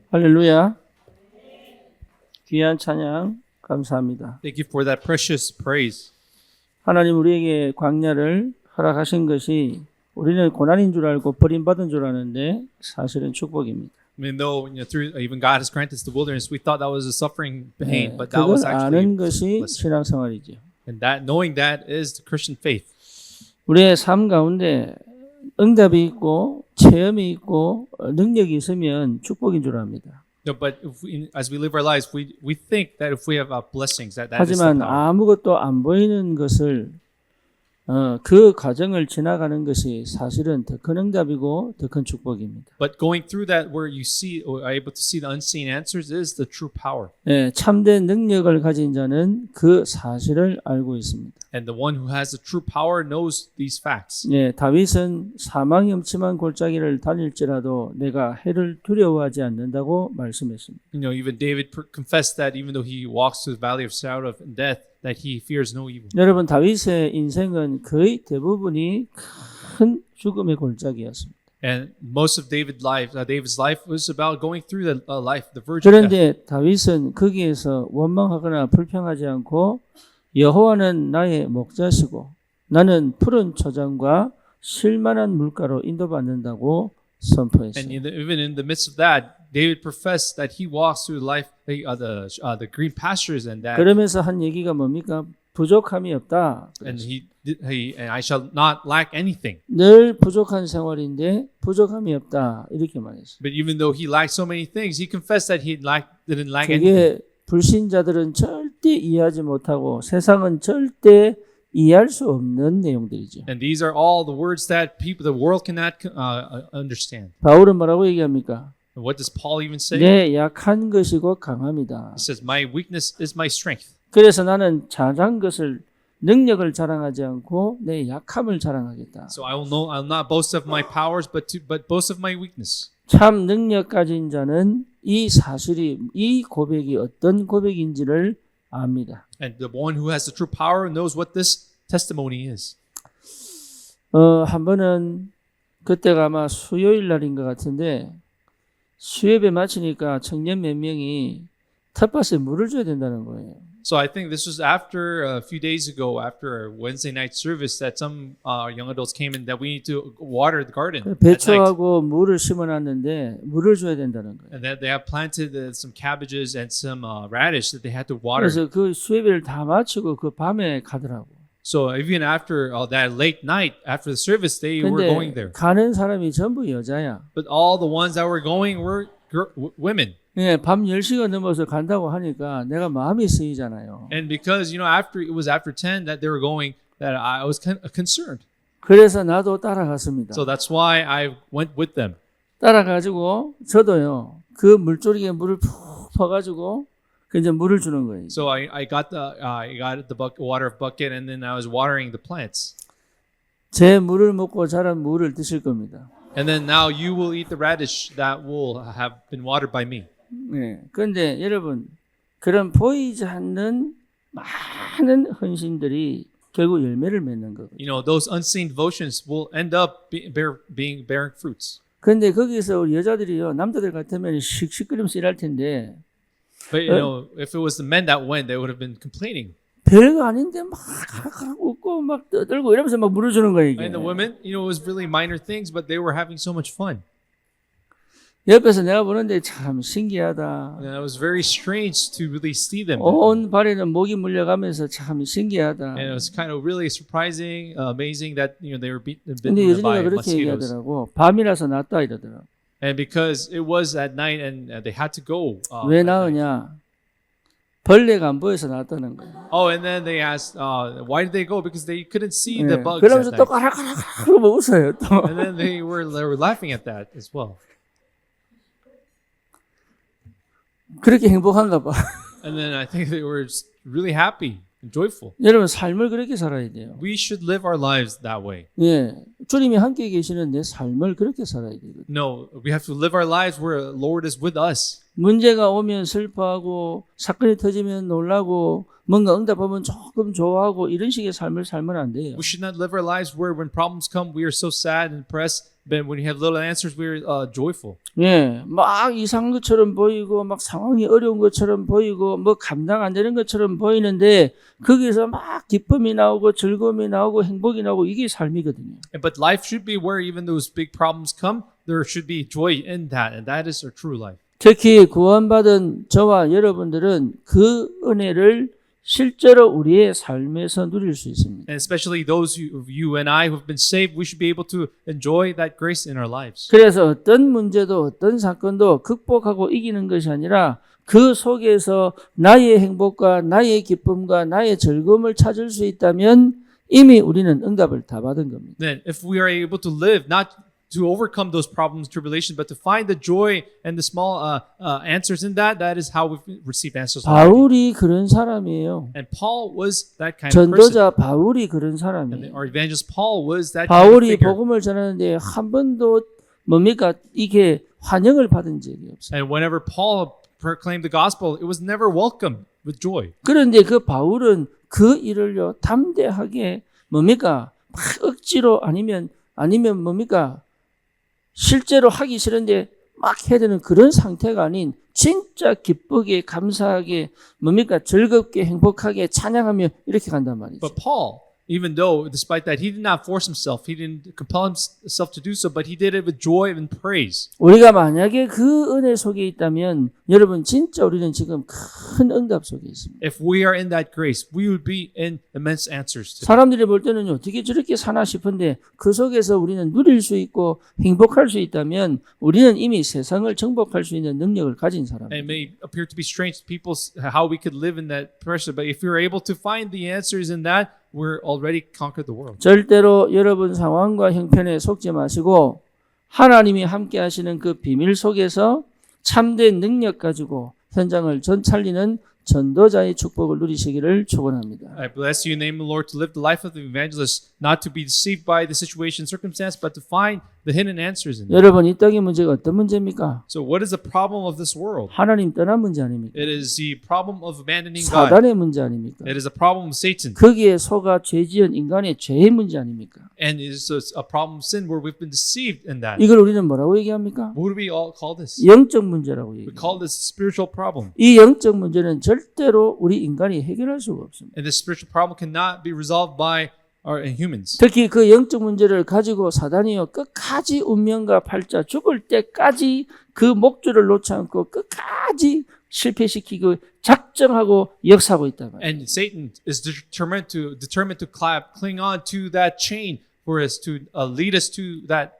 할렐루야. 귀한 찬양 감사합니다. Thank you for that precious praise. 하나님 우리에게 광야를 허락하신 것이 우리는 고난인 줄 알고 버림받은 줄 아는데 사실은 축복입니다. Even though through even God has granted us the wilderness, we thought that was a suffering pain, but that 그걸 was actually 아는 것이 blessing. 신앙생활이죠. And that knowing that is the Christian faith. 우리의 삶 가운데 응답이 있고 체험이 있고 능력이 있으면 축복인 줄 압니다. No, but as we live our lives, we think that if we have blessings, that is the 하지만 power. 아무것도 안 보이는 것을 그 과정을 지나가는 것이 사실은 더 큰 응답이고 더 큰 축복입니다. But going through that, where you see or are able to see the unseen answers, is the true power. 예, 참된 능력을 가진 자는 그 사실을 알고 있습니다. And the one who has the true power knows these facts. 예, 다윗은 사망이 엄침한 골짜기를 다닐지라도 내가 해를 두려워하지 않는다고 말씀했습니다. Even David confessed that even though he walks through the valley of shadow of death, that he fears no evil. 여러분, 다윗의 인생은 거의 대부분이 큰 죽음의 골짜기였습니다. And most of David's life was about going through the life, the verge of death. 그런데 다윗은 거기에서 원망하거나 불평하지 않고 여호와는 나의 목자시고 나는 푸른 초장과 실만한 물가로 인도받는다고 선포했어요. And even in the midst of that, David professed that he walks through life, the green pastures, and that, 그러면서 한 얘기가 뭡니까? 부족함이 없다. and and I shall not lack anything. 늘 부족한 생활인데 부족함이 없다. 이렇게 말했어요. But even though he lacked so many things, he confessed that he didn't lack anything. 그게 불신자들은 절대 이해하지 못하고 세상은 절대 이해할 수 없는 내용들이죠. And these are all the words that the world cannot understand. 바울은 뭐라고 얘기합니까? And what does Paul even say? 내 약한 것이고 강함이다. He says, "My weakness is my strength." 그래서 나는 잘한 것을 능력을 자랑하지 않고 내 약함을 자랑하겠다. So I'll not boast of my powers, but boast of my weakness. 참 능력 가진 자는 이 사실이 이 고백이 어떤 고백인지를 압니다. And the one who has the true power knows what this testimony is. 한 번은 그때가 아마 수요일 날인 것 같은데 수협에 마치니까 청년 몇 명이 텃밭에 물을 줘야 된다는 거예요. So I think this was after a few days ago, after our Wednesday night service, that some young adults came in that we need to water the garden at night. 배추하고 물을 심어놨는데 물을 줘야 된다는 거예요. And that they have planted some cabbages and some radish that they had to water. 그래서 그 수협을 다 마치고 그 밤에 가더라고. So even after that late night, after the service, they were going 근데 there. 가는 사람이 전부 여자야. But all the ones that were going were women. 예, 밤 10시가 넘어서 간다고 하니까 내가 마음이 쓰이잖아요. And because, after it was after 10 that they were going, that I was concerned. 그래서 나도 따라갔습니다. So that's why I went with them. 따라가지고 저도요. 그 물조리에 물을 푹 퍼가지고 그 이제 물을 주는 거예요. So I got the water bucket, and then I was watering the plants. 제 물을 먹고 자란 물을 드실 겁니다. And then now you will eat the radish that will have been watered by me. 네. 그런데 여러분 그런 보이지 않는 많은 헌신들이 결국 열매를 맺는 거거든요. Those unseen devotions will end up bearing fruits. 그런데 거기서 우리 여자들이요 남자들 같으면 씩씩거리면서 일할 텐데 But if it was the men that went, they would have been complaining. 별거 아닌데 막 웃고 막 떠들고 이러면서 막 물을 주는 거예요. 이게. And the women, it was really minor things, but they were having so much fun. 옆에서 내가 보는데 참 신기하다. And it was very strange to really see them. 온 발에는 목이 물려가면서 참 신기하다. And it was kind of really surprising, amazing that they were bitten 근데 여진이가 by 그렇게 mosquitoes. 얘기하더라고. 밤이라서 낫다 이러더라고. And because it was at night and they had to go. 왜 at night. 나으냐? 벌레가 안 보여서 낫다는 거예요. Oh, and then they asked, why did they go? Because they couldn't see the bugs. 그러면서 at 또 night. 까락까락 그러고 웃어요. 또. And then they were laughing at that as well. 그렇게 행복한가 봐. And then I think they were just really happy and joyful. 여러분 삶을 그렇게 살아야 돼요. We should live our lives that way. 예, 주님이 함께 계시는 내 삶을 그렇게 살아야 되거든요. No, we have to live our lives where the Lord is with us. 문제가 오면 슬퍼하고 사건이 터지면 놀라고 뭔가 응답하면 조금 좋아하고 이런 식의 삶을 살면 안 돼요. We should not live our lives where when problems come, we are so sad and depressed. But when you have little answers, we're joyful. 예, 막 이상한 것처럼 보이고, 막 상황이 어려운 것처럼 보이고, 뭐 감당 안 되는 것처럼 보이는데, 거기서 막 기쁨이 나오고, 즐거움이 나오고, 행복이 나오고, 이게 삶이거든요. But life should be where even those big problems come, there should be joy in that, and that is our true life. 특히 구원받은 저와 여러분들은 그 은혜를 실제로 우리의 삶에서 누릴 수 있습니다. And especially those you and I who've been saved, we should be able to enjoy that grace in our lives. 그래서 어떤 문제도 어떤 사건도 극복하고 이기는 것이 아니라 그 속에서 나의 행복과 나의 기쁨과 나의 즐거움을 찾을 수 있다면 이미 우리는 응답을 다 받은 겁니다. Then if we are able to live, not to overcome those problems, tribulations, but to find the joy and the small answers in that, that is how we've received answers. 바울이 그런 사람이에요. And Paul was that kind of person. 전도자 바울이 그런 And 사람이에요. our evangelist Paul was that kind of 바울이 figure. 복음을 전하는데 한 번도 뭡니까? 이게 환영을 받은 적이 없어요. And whenever Paul proclaimed the gospel, it was never welcomed with joy. 그런데 그 바울은 그 일을요 담대하게 뭡니까? 막 억지로 아니면 뭡니까? 실제로 하기 싫은데 막 해야 되는 그런 상태가 아닌 진짜 기쁘게 감사하게 뭡니까? 즐겁게 행복하게 찬양하며 이렇게 간단 말이죠. But Paul, even though, despite that, he did not force himself. He didn't compel himself to do so, but he did it with joy and praise. 우리가 만약에 그 은혜 속에 있다면 여러분 진짜 우리는 지금 큰 응답 속에 있습니다. If we are in that grace, we would be in immense answers today. 사람들이 볼 때는 어떻게 저렇게 사나 싶은데 그 속에서 우리는 누릴 수 있고 행복할 수 있다면 우리는 이미 세상을 정복할 수 있는 능력을 가진 사람입니다. It may appear to be strange to people how we could live in that pressure, but if you're able to find the answers in that, we're already conquered the world. 절대로 여러분 상황과 형편에 속지 마시고 하나님이 함께 하시는 그 비밀 속에서 참된 능력 가지고 현장을 살리는 전도자의 축복을 누리시기를 축원합니다. I bless you in the name of the Lord to live the life of the evangelist, not to be deceived by the situation, circumstance, but to find the hidden answers in it. 여러분 이 땅의 문제가 어떤 문제입니까? So what is the problem of this world? 하나님 떠난 문제 아닙니까? It is the problem of abandoning God. 사단의 문제 아닙니까? It is a problem of Satan. 거기에 속아 죄지은 인간의 죄의 문제 아닙니까? And it is a problem of sin where we've been deceived in that. 이걸 우리는 뭐라고 얘기합니까? What do we all call this? 영적 문제라고 We 얘기합니다. call this spiritual problem. 이 영적 문제는 절대로 우리 인간이 해결할 수가 없습니다. And this spiritual problem cannot be resolved by our humans. 특히 그 영적 문제를 가지고 사단이요 끝까지 운명과 팔자 죽을 때까지 그 목줄을 놓지 않고 끝까지 실패시키고 작정하고 역사하고 있다 말이에요. And Satan is determined to cling on to that chain for us to lead us to that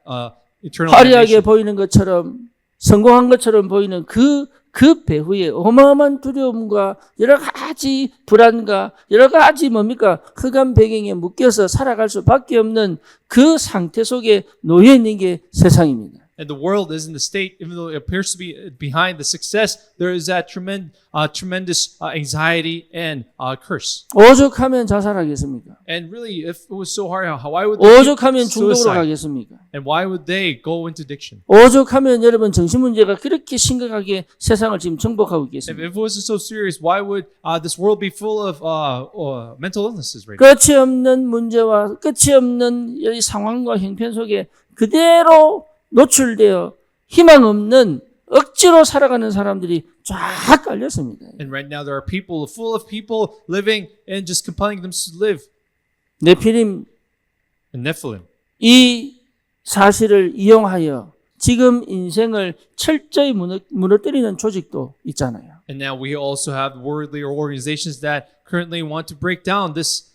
eternal 화려하게 damnation. 보이는 것처럼 성공한 것처럼 보이는 그 배후에 어마어마한 두려움과 여러 가지 불안과 여러 가지 뭡니까? 흑암 배경에 묶여서 살아갈 수밖에 없는 그 상태 속에 놓여 있는 게 세상입니다. And the world is in the state, even though it appears to be behind the success, there is that tremendous anxiety and curse. 오죽하면 자살하겠습니까? And really, if it was so hard, why would they 오죽하면 commit 중독으로 suicide? 가겠습니까? And why would they go into addiction? 오죽하면 여러분 정신 문제가 그렇게 심각하게 세상을 지금 정복하고 If 있겠습니까? it wasn't so serious, why would this world be full of mental illnesses right now? 끝이 없는 문제와 끝이 없는 이 상황과 형편 속에 그대로 노출되어 희망 없는 억지로 살아가는 사람들이 쫙 깔렸습니다. And right now, there are people full of people living and just compelling them to live. 네피림 And Nephilim. 이 사실을 이용하여 지금 인생을 철저히 무너뜨리는 조직도 있잖아요. And now we also have worldly organizations that currently want to break down this.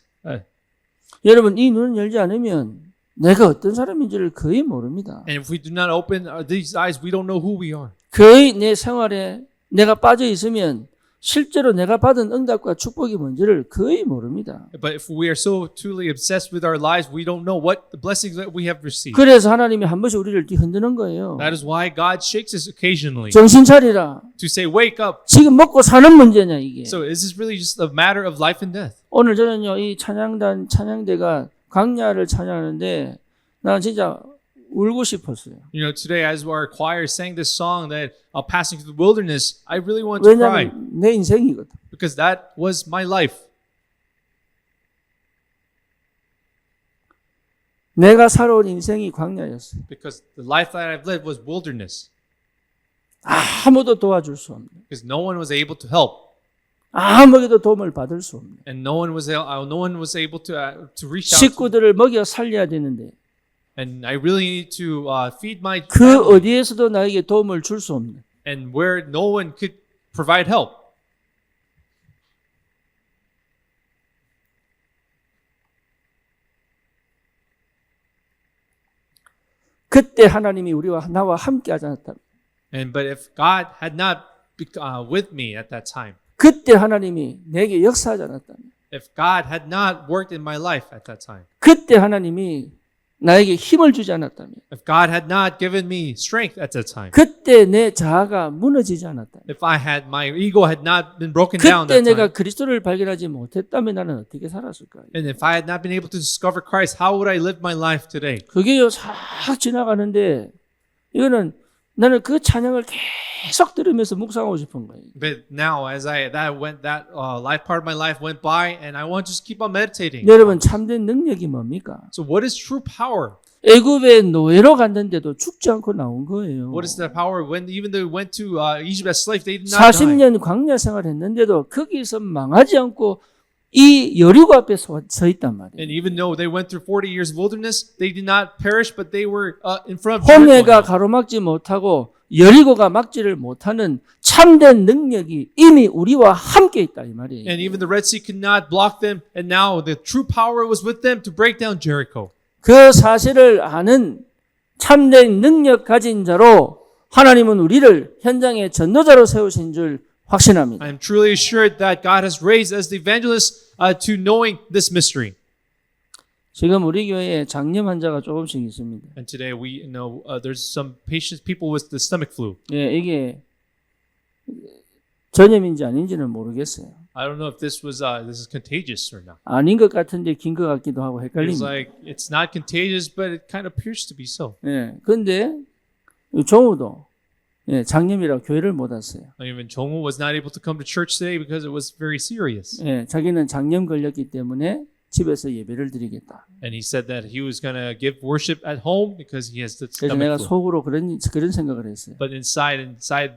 여러분 이 눈을 열지 않으면 내가 어떤 사람인지를 거의 모릅니다. And if we do not open these eyes, we don't know who we are. 거의 내 생활에 내가 빠져 있으면 실제로 내가 받은 응답과 축복이 뭔지를 거의 모릅니다. But if we are so truly obsessed with our lives, we don't know what the blessings that we have received. 그래서 하나님이 한 번씩 우리를 흔드는 거예요. That is why God shakes us occasionally 정신 차리라. to say, wake up. 지금 먹고 사는 문제냐 이게. So is this really just a matter of life and death? 오늘 저는요 이 찬양대가 광야를 찬양하는데 나 진짜 울고 싶었어요. You know, today as our choir sang this song that passing through the wilderness, I really want to cry 왜냐하면 내 인생이거든. because that was my life. 내가 살아온 인생이 광야였어요. because the life that I've lived was wilderness. 아무도 도와줄 수 없는, Because no one was able to help, 아무에게도 도움을 받을 수 없는, and no one was able to reach out. 식구들을 먹여 살려야 되는데 And I really need to feed my 그 family, 어디에서도 나에게 도움을 줄 수 없는, and where no one could provide help. 그때 하나님이 나와 함께 하지 않았다면, But if God had not with me at that time, 그때 하나님이 내게 역사하지 않았다면, if God had not worked in my life at that time, 그때 하나님이 나에게 힘을 주지 않았다면, if God had not given me strength at that time, 그때 내 자아가 무너지지 않았다면, if my ego had not been broken down 그때 that 내가 time, 그리스도를 발견하지 못했다면 나는 어떻게 살았을까요? and if I had not been able to discover Christ, how would I live my life today? 그게요 싹 지나가는데 이거는 나는 그 찬양을 계속 들으면서 묵상하고 싶은 거예요. But now, as that life part of my life went by, and I want to just keep on meditating. 여러분 참된 능력이 뭡니까? So, what is true power? 애굽의 노예로 갔는데도 죽지 않고 나온 거예요. What is that power? When even they went to Egypt as slaves, they did not die. 40년 광야 생활했는데도 거기서 망하지 않고 이 여리고 앞에 서 있단 말이에요. And even though they went through 40 years of wilderness, they did not perish, but they were in front of 홍해가 Jericho. 가로막지 못하고 여리고가 막지를 못하는 참된 능력이 이미 우리와 함께 있다 이 말이에요. And even the Red Sea could not block them, and now the true power was with them to break down Jericho. 그 사실을 아는 참된 능력 가진 자로 하나님은 우리를 현장의 전도자로 세우신 줄 확신합니다. I am truly assured that God has raised as the evangelists to knowing this mystery. 지금 우리 교회에 장염 환자가 조금씩 있습니다. And today we know there's some people with the stomach flu. 예, 이게 전염인지 아닌지는 모르겠어요. I don't know if this is contagious or not. 아닌 것 같은데 긴 것 같기도 하고 It's 헷갈립니다. like it's not contagious, but it kind of appears to be so. 예, 근데 종우도 예, 장염이라 교회를 못 왔어요. Even Jongwoo was not able to come to church today because it was very serious. 예, 자기는 장염 걸렸기 때문에 집에서 예배를 드리겠다. And he said that he was going to give worship at home because he has the 그래서 내가 stomach flu. 속으로 그런 생각을 했어요. But inside,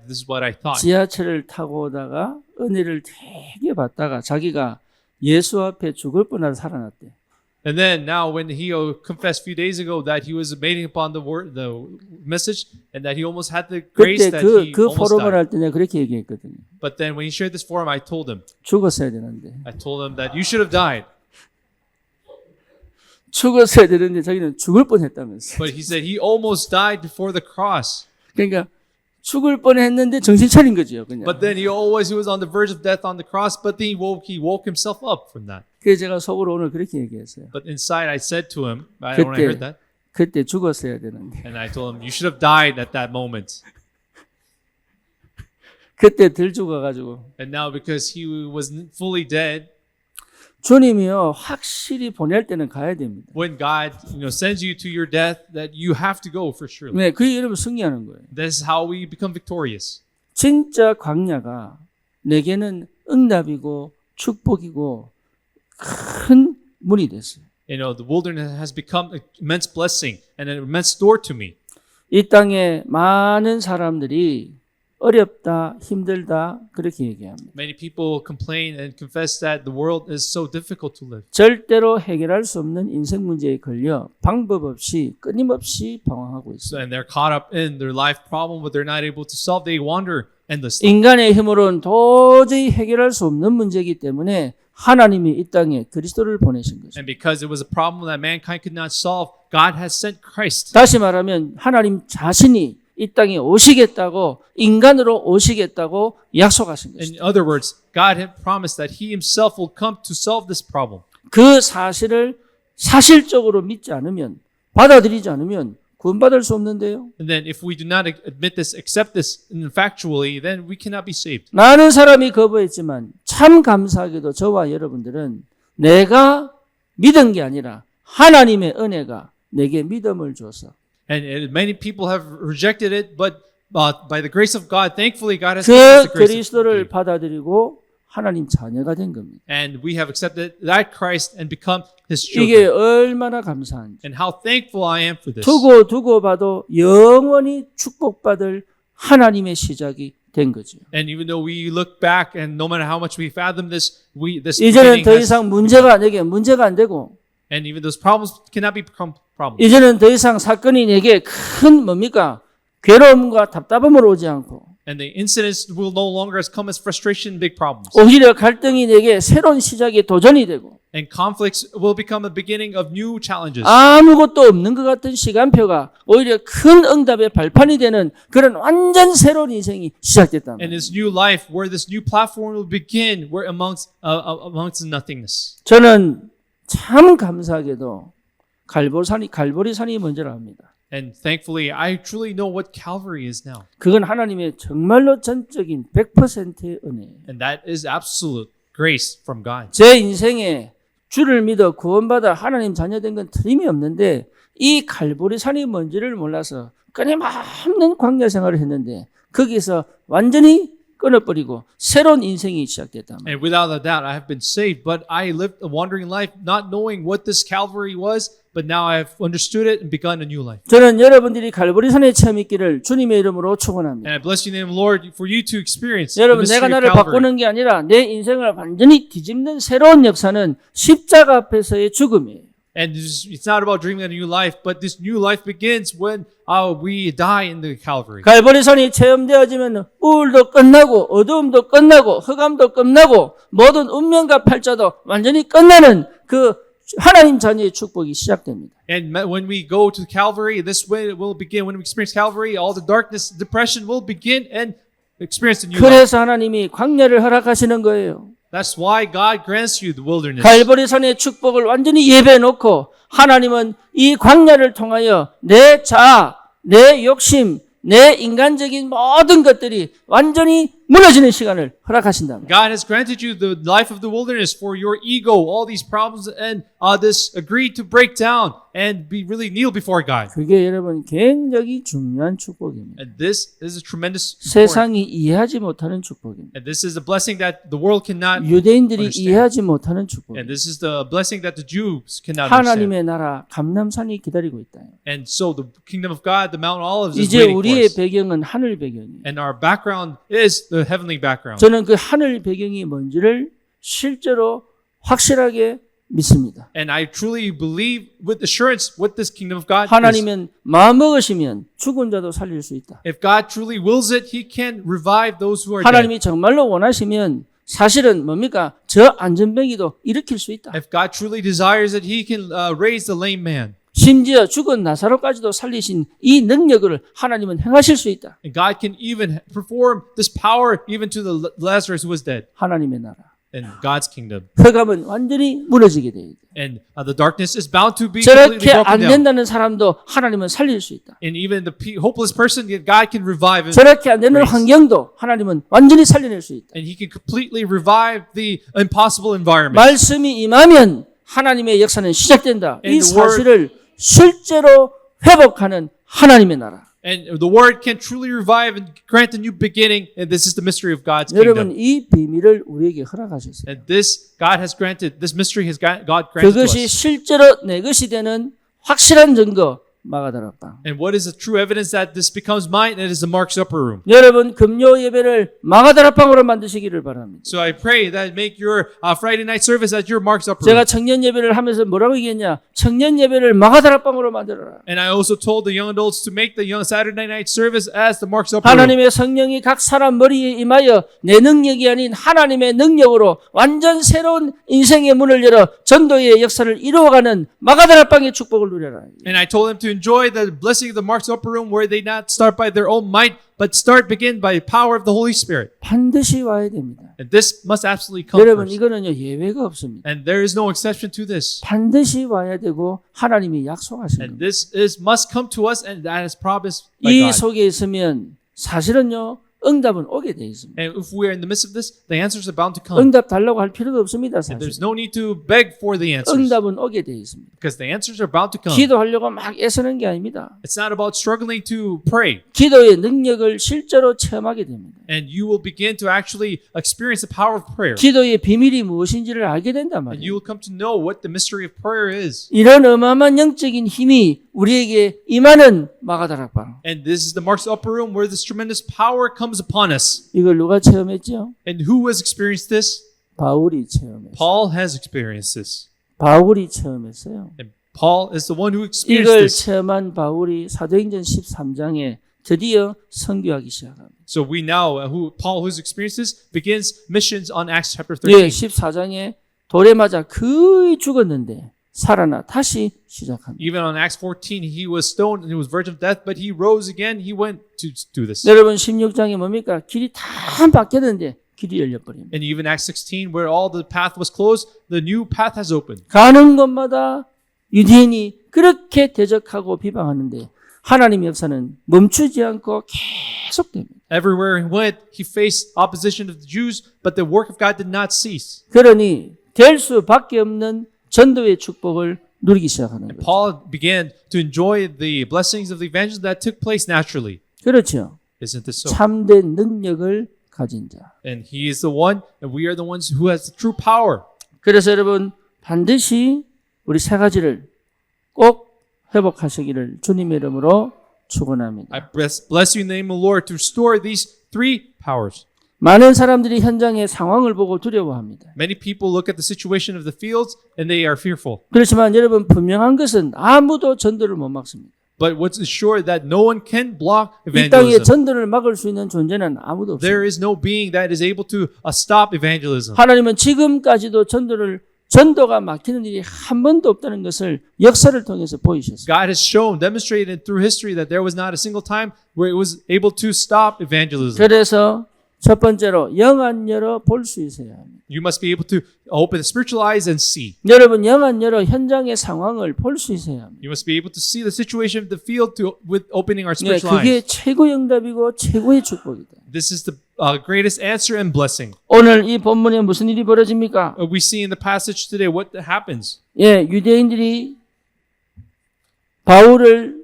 this is what I thought. 지하철을 타고 오다가 은혜를 되게 받다가 자기가 예수 앞에 죽을 뻔하다 살아났대. And then now when he confessed a few days ago that he was meditating upon the message and that he almost had the grace 그때 that he 그 almost 포럼을 died. 할 때 내가 그렇게 얘기했거든요. But then when he shared this forum, I told him 죽었어야 that you should have died. 되는데 자기는 죽을 뻔했다면서. But he said he almost died before the cross. 그러니까 죽을 뻔했는데 정신 차린 거죠, 그냥. But then he was on the verge of death on the cross. But then he woke himself up from that. 그래서 제가 속으로 오늘 그렇게 얘기했어요. But inside, I said to him, when I heard that, 그때 죽었어야 되는데. and I told him, you should have died at that moment. 그때 덜 죽어가지고. And now because he was fully dead, 주님이요 확실히 보낼 때는 가야 됩니다. when God sends you to your death, that you have to go for sure. 네, 그게 여러분 승리하는 거예요. This is how we become victorious. 진짜 광야가 내게는 응답이고 축복이고 큰 문이 됐어요. The wilderness has become an immense blessing and an immense door to me. 이 땅에 많은 사람들이 어렵다, 힘들다 그렇게 얘기합니다. Many people complain and confess that the world is so difficult to live. 절대로 해결할 수 없는 인생 문제에 걸려 방법 없이 끊임없이 방황하고 있어요. And they're caught up in their life problem, but they're not able to solve. They wander endlessly. 인간의 힘으로는 도저히 해결할 수 없는 문제이기 때문에 하나님이 이 땅에 그리스도를 보내신 거죠. And because it was a problem that mankind could not solve, God has sent Christ. 다시 말하면 하나님 자신이 이 땅에 오시겠다고 인간으로 오시겠다고 약속하신 In 것입니다. other words, God had promised that He Himself will come to solve this problem. 그 사실을 사실적으로 믿지 않으면 받아들이지 않으면 구원받을 수 없는데요. And then if we do not admit this, accept this factually, then we cannot be saved. 많은 사람이 거부했지만 참 감사하게도 저와 여러분들은 내가 믿은 게 아니라 하나님의 은혜가 내게 믿음을 줘서 And many people have rejected it, but by the grace of God, thankfully, God has 그 given us the grace. 그리스도를 받아들이고 하나님 자녀가 된 겁니다. And we have accepted that Christ and become His 이게 children. 얼마나 감사한지. And how thankful I am for this. 두고 봐도 영원히 축복받을 하나님의 시작이 된 거죠. And even though we look back and no matter how much we fathom this, this 이제는 beginning 더 has, 이상 문제가 안 되고, and even those problems cannot become problems. 이제는 더 이상 사건이 내게 큰 뭡니까? 괴로움과 답답함으로 오지 않고, And the incidents will no longer come as frustration, big problems. 오히려 갈등이 내게 새로운 시작의 도전이 되고, And conflicts will become a beginning of new challenges. 아무것도 없는 것 같은 시간표가 오히려 큰 응답의 발판이 되는 그런 완전 새로운 인생이 시작됐다. And this new life, where this new platform will begin, where amongst nothingness. 저는 참 감사하게도 갈보리산이 뭔지를 압니다. And thankfully, I truly know what Calvary is now. 그건 하나님의 정말로 전적인 100%의 은혜예요. And that is absolute grace from God. 제 인생에 주를 믿어 구원받아 하나님 자녀된 건 틀림이 없는데 이 갈보리산이 뭔지를 몰라서 끊임없는 광야 생활을 했는데 거기서 완전히 끊어버리고 새로운 인생이 시작됐다. And without a doubt, I have been saved, but I lived a wandering life not knowing what this Calvary was, but now I have understood it and begun a new life. 저는 여러분들이 갈보리산의 체험 있기를 주님의 이름으로 축원합니다. And I bless your name, Lord, for you to experience the 여러분, 내가 mystery of 나를 Calvary. 바꾸는 게 아니라 내 인생을 완전히 뒤집는 새로운 역사는 십자가 앞에서의 죽음이에요. And it's not about dreaming a new life, but this new life begins when we die in the Calvary. 갈보리산이 체험되어지면 우울도 끝나고 어두움도 끝나고 흑암도 끝나고 모든 운명과 팔자도 완전히 끝나는 그 하나님 자녀의 축복이 시작됩니다. And when we go to Calvary, this way it will begin. When we experience Calvary, all the darkness, depression will begin and experience the new life. 그래서 하나님이 광야를 허락하시는 거예요. That's why God grants you the wilderness. 갈보리산의 축복을 완전히 예배해 놓고 하나님은 이 광야를 통하여 내 자아, 내 욕심, 내 인간적인 모든 것들이 완전히 무너지는 시간을 허락하신답니다. God has granted you the life of the wilderness for your ego, all these problems, and this agreed to break down and be really kneel before God. 그게 여러분 굉장히 중요한 축복입니다. And this is a tremendous important. 세상이 이해하지 못하는 축복입니다. And this is a blessing that the world cannot 유대인들이 understand. 이해하지 못하는 And 축복입니다. this is the blessing that the Jews cannot understand. 하나님의 나라 감람산이 기다리고 있다. And so the kingdom of God, the Mount Olives, is 이제 waiting for 우리의 us. 배경은 하늘 배경이에요. And our background is the heavenly background. 저는 그 하늘 배경이 뭔지를 실제로 확실하게 믿습니다. And I truly believe with assurance what this kingdom of God is. 하나님은 마음먹으시면 죽은 자도 살릴 수 있다. If God truly wills it, He can revive those who are dead. 하나님이 정말로 원하시면 사실은 뭡니까? 저 안전뱅이도 일으킬 수 있다. If God truly desires it, He can raise the lame man. 심지어 죽은 나사로까지도 살리신 이 능력을 하나님은 행하실 수 있다. And God can even perform this power even to the Lazarus who was dead. 하나님의 나라. In God's kingdom. 흑암은 완전히 무너지게 돼야 돼. And the darkness is bound to be completely 저렇게 안 broken down. 된다는 사람도 하나님은 살릴 수 있다. And even the hopeless person, God can revive him. 저렇게 안 되는 grace. 환경도 하나님은 완전히 살려낼 수 있다. And He can completely revive the impossible environment. 말씀이 임하면 하나님의 역사는 시작된다. 이 And the word- 사실을 실제로 회복하는 하나님의 나라. And the word can truly revive and grant a new beginning. And this is the mystery of God's 여러분 kingdom. 이 비밀을 우리에게 허락하셨어요. And this God has granted, this mystery has God granted to 그것이 us. 실제로 내 것이 되는 확실한 증거 마가다락방. And what is the true evidence that this becomes mine? It is the Mark's Upper Room. 여러분 금요 예배를 마가다락방으로 만드시기를 바랍니다. So I pray that make your Friday night service at your Mark's Upper 제가 Room. 청년 예배를 하면서 뭐라고 얘기했냐? 청년 예배를 마가다락방으로 만들어라. And I also told the young adults to make the young Saturday night service as the Mark's Upper Room. 하나님의 성령이 각 사람 머리에 임하여 내 능력이 아닌 하나님의 능력으로 완전 새로운 인생의 문을 열어 전도의 역사를 이루어가는 마가다락방의 축복을 누려라. And I told them to enjoy the blessing of the Mark's Upper Room where they not start by their own might, but begin by the power of the Holy Spirit. 반드시 와야 됩니다. And this must absolutely come 여러분 first. 이거는요 예외가 없습니다. And there is no exception to this. 반드시 와야 되고 하나님이 약속하신 And 겁니다. this must come to us, and that is promised by 이 God. 속에 있으면 사실은요 응답은 오게 돼 있습니다. And if we are in the midst of this, the answers are bound to come. 응답 달라고 할 필요도 없습니다. And there's 사실. no need to beg for the answers 응답은 오게 돼 있습니다. because the answers are bound to come. 기도하려고 막 애쓰는 게 아닙니다. It's not about struggling to pray. 기도의 능력을 실제로 체험하게 됩니다. And you will begin to actually experience the power of prayer. 기도의 비밀이 무엇인지를 알게 된단 And you 말이에요. will come to know what the mystery of prayer is. 이런 어마어마한 영적인 힘이 우리에게 임하는 마가다락방. And this is the Mark's upper room where this tremendous power comes upon us. 이걸 누가 체험했죠? And who has experienced this? 바울이 체험했어요. Paul has experienced this. 바울이 체험했어요. And Paul is the one who experienced 이걸 this. 체험한 바울이 사도행전 13장에 드디어 선교하기 시작합니다. So we now, Paul who's experienced this, begins missions on Acts chapter 네, 13. 14장에 돌에 맞아 거의 죽었는데 살아나 다시 시작합니다. Even on Acts 14, he was stoned and he was verge of death, but he rose again. He went to do this. 여러분 16장에 뭡니까? 길이 다 막혔는데 길이 열려버립니다. And even Acts 16, where all the path was closed, the new path has opened. 가는 곳마다 유대인이 그렇게 대적하고 비방하는데 하나님의 역사는 멈추지 않고 계속됩니다. Everywhere he went, he faced opposition of the Jews, but the work of God did not cease. 그러니 될 수밖에 없는 전도의 축복을 누리기 시작하는 거죠. Paul began to enjoy the blessings of the evangelism that took place naturally. 그렇죠. Isn't this so? 참된 능력을 가진 자. And he is the one, and we are the ones who has the true power. 그래서 여러분 반드시 우리 세 가지를 꼭 회복하시기를 주님의 이름으로 축원합니다. I bless you in the name of the Lord to restore these three powers. 많은 사람들이 현장의 상황을 보고 두려워합니다. Many people look at the situation of the fields and they are fearful. 그렇지만 여러분 분명한 것은 아무도 전도를 못 막습니다. But what's assured that no one can block 이 땅에 evangelism. 전도를 막을 수 있는 존재는 아무도 없습니다. There is no being that is able to stop evangelism. 하나님은 지금까지도 전도가 막히는 일이 한 번도 없다는 것을 역사를 통해서 보이셨어요. God has shown, demonstrated through history that there was not a single time where it was able to stop evangelism. 그래서 첫 번째로 영안 열어 볼 수 있어야 합니다. You must be able to open the spiritual eyes and see. 여러분 영안 열어 현장의 상황을 볼 수 있어야 합니다. You must be able to see the situation of the field with opening our 네, spiritual 그게 eyes. 최고의 응답이고 최고의 축복이다. This is the greatest answer and blessing. 오늘 이 본문에 무슨 일이 벌어집니까? We see in the passage today what happens. 예, 유대인들이 바울을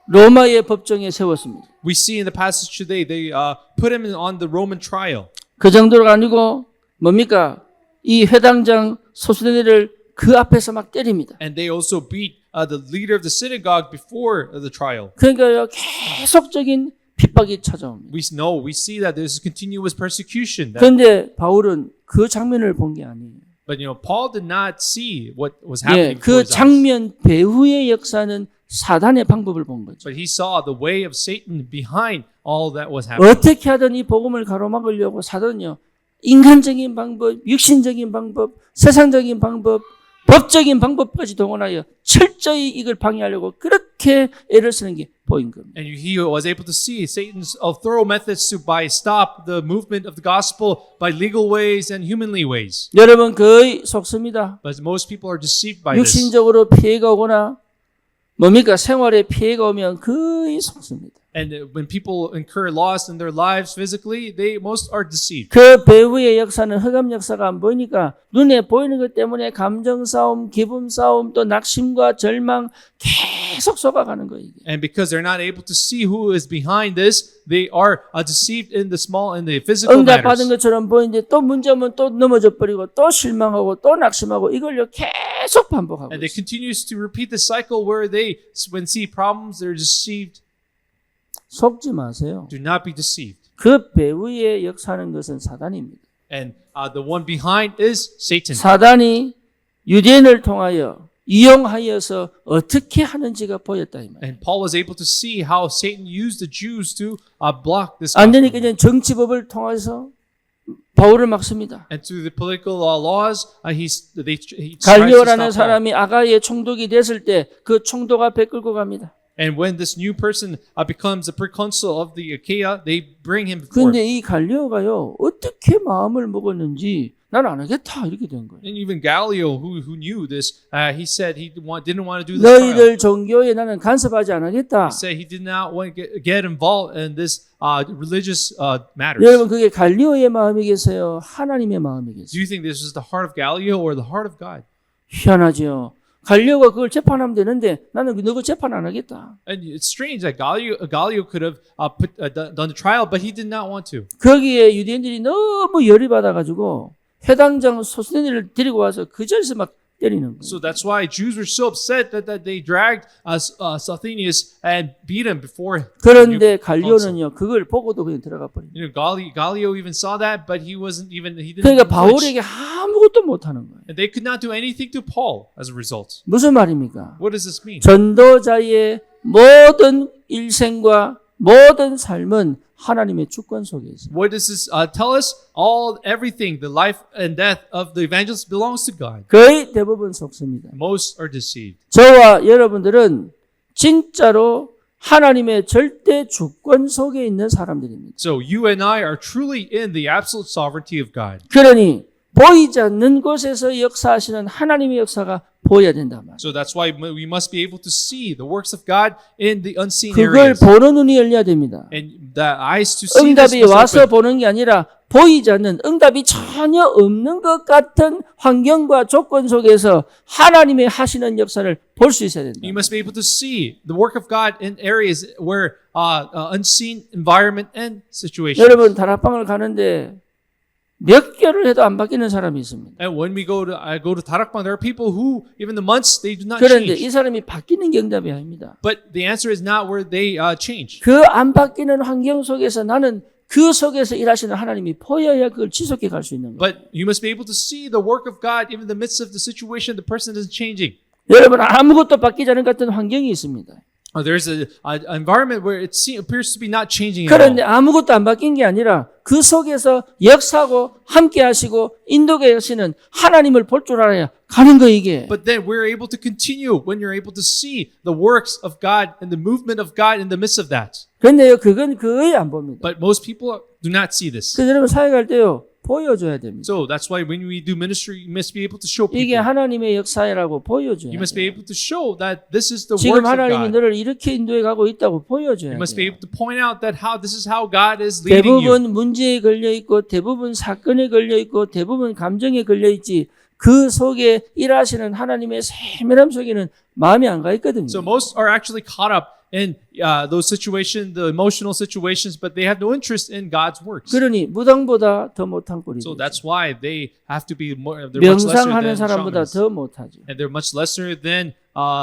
로마의 법정에 세웠습니다. We see in the passage today they put him on the Roman trial. 그 정도가 아니고 뭡니까? 이 회당장 소수대를 그 앞에서 막 때립니다. And they also beat the leader of the synagogue before the trial. 그러니까 계속적인 핍박이 찾아옵니다. We see that there's continuous persecution. 그런데 바울은 그 장면을 본 게 아니에요. But Paul did not see what was 예, happening. before 그 his eyes. 장면 배후의 역사는 사단의 방법을 본 거죠. But he saw the way of Satan behind all that was happening. 어떻게 하든 이 복음을 가로막으려고 사단은요. 인간적인 방법, 육신적인 방법, 세상적인 방법, 법적인 방법까지 동원하여 철저히 이걸 방해하려고 그렇게 애를 쓰는 게 보인 겁니다. And he was able to see Satan's thorough methods to stop the movement of the gospel by legal ways and humanly ways. 여러분 거의 속습니다. But most people are deceived by this. 육신적으로 피해가 오거나 뭡니까? 생활에 피해가 오면 거의 속습니다. And when people incur loss in their lives physically, they most are deceived. 그 배후의 역사는 흑암 역사가 안 보이니까 눈에 보이는 것 때문에 감정 싸움, 기분 싸움, 또 낙심과 절망 계속 속아가는 거예요. 이게. And because they're not able to see who is behind this, they are deceived in the physical 응답 받은 matters. 것처럼 보이는데 또 문제면 또 넘어져 버리고 또 실망하고 또 낙심하고 이걸요 계속 반복하고 And they 있어요. continues to repeat the cycle where they, when see problems, they're deceived. 속지 마세요. Do not be deceived. 그 배후에 역사하는 것은 사단입니다. And the one behind is Satan. 사단이 유대인을 통하여 이용하여서 어떻게 하는지가 보였다 이 말이에요. And Paul was able to see how Satan used the Jews to block this 완전히 gospel. 그냥 정치법을 통해서 바울을 막습니다. And through the political laws, he tries to 갈리오라는 stop Paul. 사람이 아가의 총독이 됐을 때 그 총독 앞에 끌고 갑니다. And when this new person becomes a proconsul of the Achaia, they bring him before. 그런데 이 갈리오가요 어떻게 마음을 먹었는지 난 안 하겠다 이렇게 된 거예요. And even Gallio, who knew this, he said he didn't want to do this trial. 너희들 종교에 나는 간섭하지 않겠다. He said he did not want to get involved in this religious matters. 여러분 그게 갈리오의 마음이겠어요? 하나님의 Do 마음이겠어요? you think this was the heart of Gallio or the heart of God? 희한하죠. 갈리오가 그걸 재판하면 되는데 나는 너 재판 안 하겠다. And it's strange that Gallio could have done the trial, but he did not want to. 거기에 유대인들이 너무 열이 받아가지고 해당장 소수den을 데리고 와서 그 자리에서 막 때리는 거예요. So that's why Jews were so upset that they dragged Sothenius and beat him before. 그런데 갈리오는요 그걸 보고도 그냥 들어가 버린 거예요. You know, Gallio even saw that, but he didn't. 그러니까 flinch. 바울에게 아무것도 못하는 거예요. And they could not do anything to Paul as a result. 무슨 말입니까? What does this mean? 전도자의 모든 일생과 모든 삶은 하나님의 주권 속에 있습니다. What does this tell us? Everything, the life and death of the evangelist belongs to God. 거의 대부분 속습니다. Most are deceived. 저와 여러분들은 진짜로 하나님의 절대 주권 속에 있는 사람들입니다. So you and I are truly in the absolute sovereignty of God. 그러니 보이지 않는 곳에서 역사하시는 하나님의 역사가 보여야 된단 말이에요. So that's why we must be able to see the works of God in the unseen 그걸 areas. 보는 눈이 열려야 됩니다. And the eyes to see this 응답이 must 와서 open. 보는 게 아니라 보이지 않는 응답이 전혀 없는 것 같은 환경과 조건 속에서 하나님의 하시는 역사를 볼 수 있어야 된다. You must be able to see the work of God in areas where unseen environment and situations. 여러분 다락방을 가는데 몇 개월을 해도 안 바뀌는 사람이 있습니다. And when we go to Tarakbang, there are people who even the months they do not 그런데 change. 이 사람이 바뀌는 게 응답이 아닙니다. But the answer is not where they change. 그 안 바뀌는 환경 속에서 나는 그 속에서 일하시는 하나님이 보여야 그걸 지속해 갈 수 있는 거예요. But you must be able to see the work of God even in the midst of the situation the person is changing. 여러분 아무것도 바뀌지 않은 것 같은 환경이 있습니다. There's an environment where it appears to be not changing at 그런데 all. 아무것도 안 바뀐 게 아니라 그 속에서 역사하고 함께 하시고 인도해 하시는 하나님을 볼 줄 알아야 가는 거 이게. But then we're able to continue when you're able to see the works of God and the movement of God in the midst of that. 그런데요 그건 거의 안 봅니다. But most people do not see this. 그래서 여러분 사역할 때요 보여줘야 됩니다. So that's why when we do ministry, you must be able to show 이게 people. 하나님의 역사라고 보여줘야 You must be 돼요. able to show that this is the 지금 works of 하나님이 God. 너를 이렇게 인도해 가고 있다고 보여줘야 You must be 돼요. able to point out that this is how God is leading you. 대부분 문제에 걸려 있고 대부분 사건에 걸려 있고 대부분 감정에 걸려 있지 그 속에 일하시는 하나님의 세밀함 속에는 마음이 안 가 있거든요. So most are actually caught up in those situations, the emotional situations, but they have no interest in God's works. 그러니 무당보다 더 못한 꼴이 So 되죠. that's why they have to be more. They're much lesser 명상하는 than 사람보다 shamans, 더 못하죠. and they're much lesser than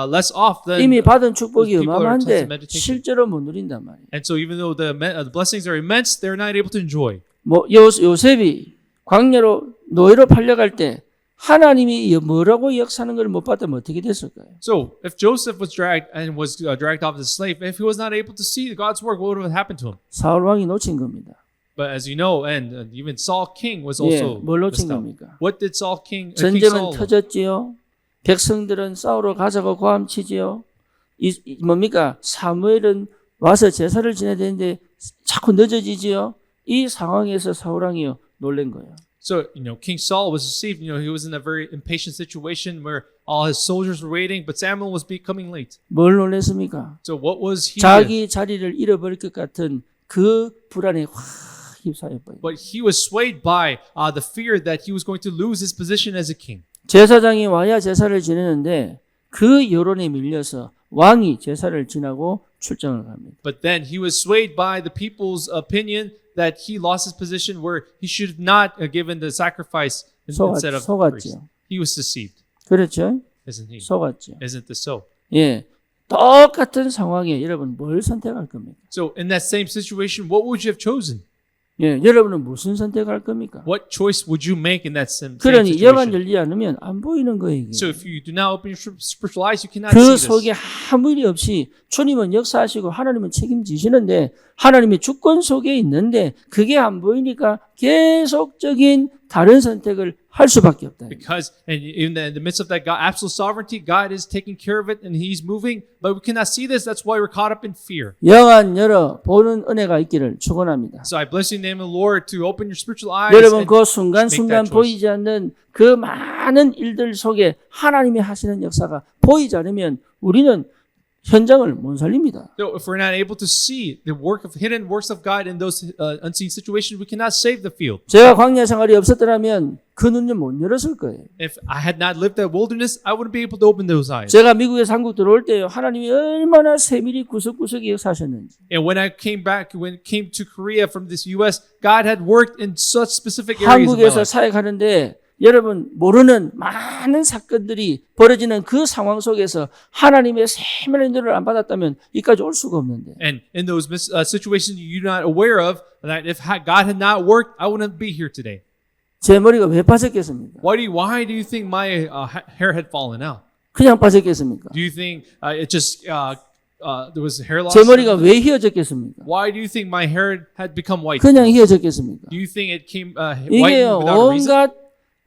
less off than. 이미 받은 축복이 people are 어마어마한데 intensive meditation. 실제로 못 누린단 말이에요. And so even though the blessings are immense, they're not able to enjoy. 뭐 요셉이 광야로 노예로 팔려갈 때 하나님이 뭐라고 역사하는 걸 못 봤다면 어떻게 됐을까요? So if Joseph was dragged and was dragged off as a slave, if he was not able to see God's work, what would have happened to him? 사울 왕이 놓친 겁니다. But as you know, and even Saul King was 예, also 뭘 놓친 messed up. 겁니까? What did King Saul 전쟁은 터졌지요. 백성들은 싸우러 가자고 고함치지요. 뭡니까? 사무엘은 와서 제사를 지내야 되는데 자꾸 늦어지지요. 이 상황에서 사울 왕이요 놀란 거예요. So, King Saul was deceived. He was in a very impatient situation where all his soldiers were waiting, but Samuel was becoming late. 뭘 놀랐습니까? So what was he? 자기 자리를 잃어버릴 것 같은 그 불안에 확 휩싸여 버려요. But he was swayed by the fear that he was going to lose his position as a king. 제사장이 와야 제사를 지내는데 그 여론에 밀려서 왕이 제사를 지나고 출정을 합니다. But then he was swayed by the people's opinion that he lost his position where he should not have given the sacrifice instead of the priest. 속았죠. He was deceived, 그렇죠? isn't he? 속았죠. Isn't this so? 예, 똑같은 상황에 여러분 뭘 선택할 겁니까? So in that same situation, what would you have chosen? 예, 여러분은 무슨 선택할 겁니까? What choice would you make in that same 그러니 영안 situation? 열리지 않으면 안 보이는 거예요. 이게. So if you do not open your spiritual eyes, you cannot 그 see 속에 this. 아무 일이 없이 주님은 역사하시고 하나님은 책임지시는데 하나님의 주권 속에 있는데 그게 안 보이니까 계속적인 다른 선택을 할 수밖에 없다. Because and in the midst of that God, absolute sovereignty, God is taking care of it and He's moving, but we cannot see this. That's why we're caught up in fear. 영안 열어 보는 은혜가 있기를 축원합니다. So I bless you in the name of the Lord to open your spiritual eyes. 여러분 and 그 순간순간 make that choice. 보이지 않는 그 많은 일들 속에 하나님이 하시는 역사가 보이지 않으면 우리는 현장을 못 살립니다. So if we're not able to see the hidden works of God in those unseen situations, we cannot save the field. 제가 광야 생활이 없었더라면 그 눈을 못 열었을 거예요. If I had not lived that wilderness, I wouldn't be able to open those eyes. 제가 미국에서 한국 들어올 때요. 하나님이 얼마나 세밀히 구석구석에 역사하셨는지. And when I came to Korea from this U.S., God had worked in such specific areas of my 한국에서 life. 사역하는데 여러분 모르는 많은 사건들이 벌어지는 그 상황 속에서 하나님의 세밀한 인도를 안 받았다면 이까지 올 수가 없는데. And in those situations you're not aware of, that if God had not worked, I wouldn't be here today. 제 머리가 왜 빠졌겠습니까? Why do you think my hair had fallen out? 그냥 빠졌겠습니까? Do you think it just there was hair loss? 제 머리가 왜 휘어졌겠습니까? Why do you think my hair had become white? 그냥 휘어졌겠습니까? Do you think it came white 이게요 without a reason?